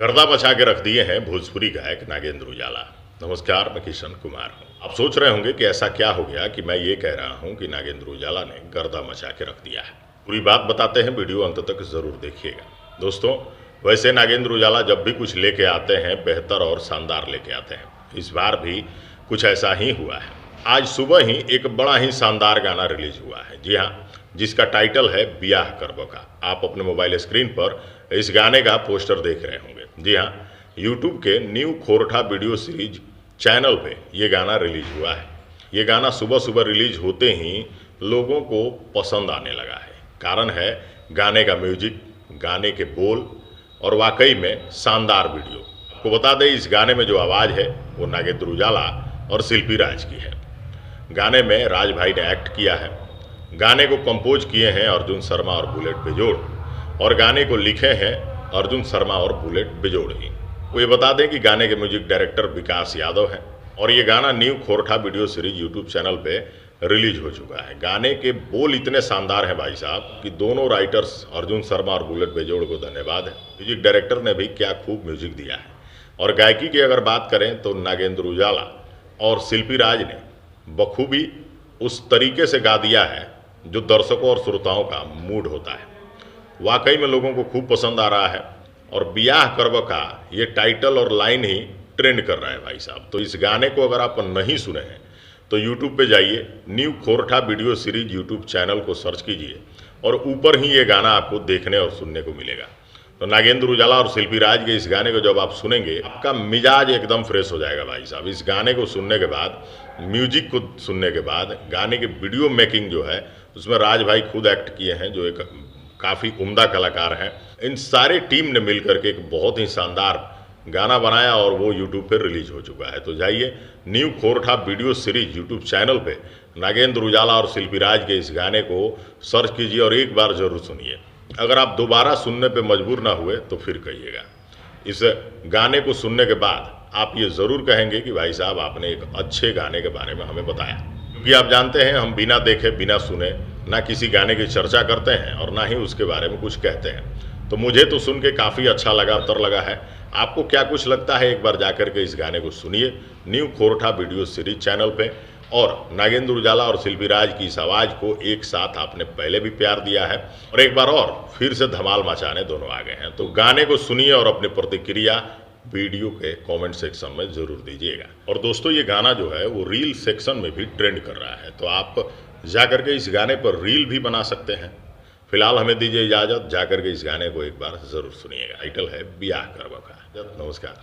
गर्दा मचा के रख दिए हैं भोजपुरी गायक नागेंद्र उजाला। नमस्कार, मैं किशन कुमार हूं। आप सोच रहे होंगे कि ऐसा क्या हो गया कि मैं ये कह रहा हूं कि नागेंद्र उजाला ने गर्दा मचा के रख दिया है। पूरी बात बताते हैं, वीडियो अंत तक जरूर देखिएगा। दोस्तों, वैसे नागेंद्र उजाला जब भी कुछ लेके आते हैं बेहतर और शानदार लेके आते हैं। इस बार भी कुछ ऐसा ही हुआ है। आज सुबह ही एक बड़ा ही शानदार गाना रिलीज हुआ है। जी हाँ, जिसका टाइटल है ब्याह करबो का। आप अपने मोबाइल स्क्रीन पर इस गाने का पोस्टर देख रहे होंगे। जी हाँ, यूट्यूब के new Khortha video series channel पे ये गाना रिलीज हुआ है। ये गाना सुबह सुबह रिलीज होते ही लोगों को पसंद आने लगा है। कारण है गाने का म्यूजिक, गाने के बोल और वाकई में शानदार वीडियो। आपको बता दें, इस गाने में जो आवाज़ है वो नागेंद्र उजाला और शिल्पी राज की है। गाने में राज भाई ने एक्ट किया है। गाने को कंपोज किए हैं अर्जुन शर्मा और बुलेट बेजोड़, और गाने को लिखे हैं अर्जुन शर्मा और बुलेट बेजोड़ ही। वो ये बता दें कि गाने के म्यूजिक डायरेक्टर विकास यादव हैं, और ये गाना new Khortha video series YouTube channel पे रिलीज हो चुका है। गाने के बोल इतने शानदार हैं भाई साहब कि दोनों राइटर्स अर्जुन शर्मा और बुलेट बेजोड़ को धन्यवाद है। म्यूजिक डायरेक्टर ने भी क्या खूब म्यूजिक दिया है। और गायकी की अगर बात करें तो नागेंद्र उजाला और शिल्पी राज ने बखूबी उस तरीके से गा दिया है जो दर्शकों और श्रोताओं का मूड होता है। वाकई में लोगों को खूब पसंद आ रहा है, और ब्याह करबो का ये टाइटल और लाइन ही ट्रेंड कर रहा है भाई साहब। तो इस गाने को अगर आप नहीं सुने हैं तो यूट्यूब पे जाइए, new Khortha video series YouTube channel को सर्च कीजिए, और ऊपर ही ये गाना आपको देखने और सुनने को मिलेगा। तो नागेंद्र उजाला और शिल्पी राज के इस गाने को जब आप सुनेंगे, आपका मिजाज एकदम फ्रेश हो जाएगा भाई साहब। इस गाने को सुनने के बाद, म्यूजिक को सुनने के बाद, गाने की वीडियो मेकिंग जो है उसमें राज भाई खुद एक्ट किए हैं, जो एक काफ़ी उम्दा कलाकार हैं। इन सारे टीम ने मिलकर के एक बहुत ही शानदार गाना बनाया, और वो यूट्यूब पर रिलीज हो चुका है। तो जाइए, new Khortha video series YouTube channel पे नागेंद्र उजाला और शिल्पी राज के इस गाने को सर्च कीजिए और एक बार जरूर सुनिए। अगर आप दोबारा सुनने पे मजबूर ना हुए तो फिर कहिएगा। इस गाने को सुनने के बाद आप ये ज़रूर कहेंगे कि भाई साहब, आपने एक अच्छे गाने के बारे में हमें बताया। क्योंकि आप जानते हैं, हम बिना देखे बिना सुने ना किसी गाने की चर्चा करते हैं और ना ही उसके बारे में कुछ कहते हैं। तो मुझे तो सुन के काफ़ी अच्छा लगा, तर लगा है। आपको क्या कुछ लगता है, एक बार जाकर के इस गाने को सुनिए new Khortha video series channel पे। और नागेंद्र उजाला और शिल्पी राज की इस आवाज़ को एक साथ आपने पहले भी प्यार दिया है, और एक बार और फिर से धमाल मचाने दोनों आ गए हैं। तो गाने को सुनिए और अपनी प्रतिक्रिया वीडियो के कमेंट सेक्शन में ज़रूर दीजिएगा। और दोस्तों, ये गाना जो है वो रील सेक्शन में भी ट्रेंड कर रहा है, तो आप जाकर के इस गाने पर रील भी बना सकते हैं। फिलहाल हमें दीजिए इजाज़त, जाकर के इस गाने को एक बार ज़रूर सुनिएगा। टाइटल है ब्याह करबो का। नमस्कार।